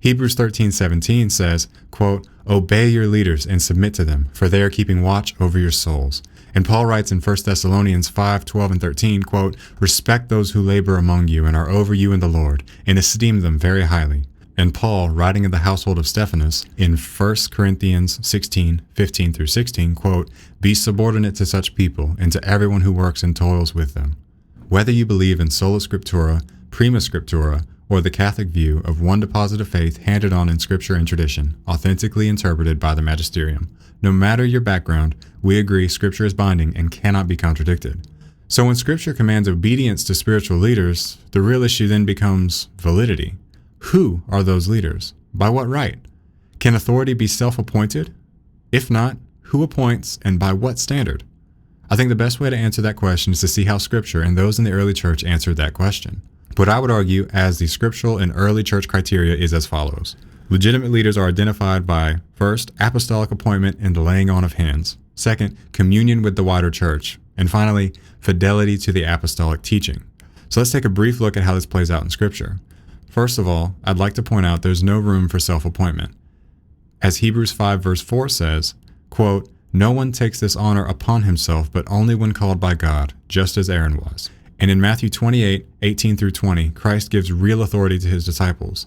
Hebrews 13:17 says, quote, "Obey your leaders and submit to them, for they are keeping watch over your souls." And Paul writes in 1 Thessalonians 5:12 and 13, quote, "Respect those who labor among you and are over you in the Lord, and esteem them very highly." And Paul, writing in the household of Stephanas in 1 Corinthians 16:15 through 16, quote, "Be subordinate to such people and to everyone who works and toils with them." Whether you believe in sola scriptura, prima scriptura, or the Catholic view of one deposit of faith handed on in scripture and tradition, authentically interpreted by the magisterium, no matter your background, we agree scripture is binding and cannot be contradicted. So when scripture commands obedience to spiritual leaders, the real issue then becomes validity. Who are those leaders? By what right? Can authority be self-appointed? If not, who appoints and by what standard? I think the best way to answer that question is to see how scripture and those in the early church answered that question. What I would argue as the scriptural and early church criteria is as follows. Legitimate leaders are identified by, first, apostolic appointment and the laying on of hands. Second, communion with the wider church. And finally, fidelity to the apostolic teaching. So let's take a brief look at how this plays out in scripture. First of all, I'd like to point out there's no room for self-appointment. As Hebrews 5 verse 4 says, quote, "No one takes this honor upon himself, but only when called by God, just as Aaron was." And in Matthew 28:18 through 20, Christ gives real authority to his disciples.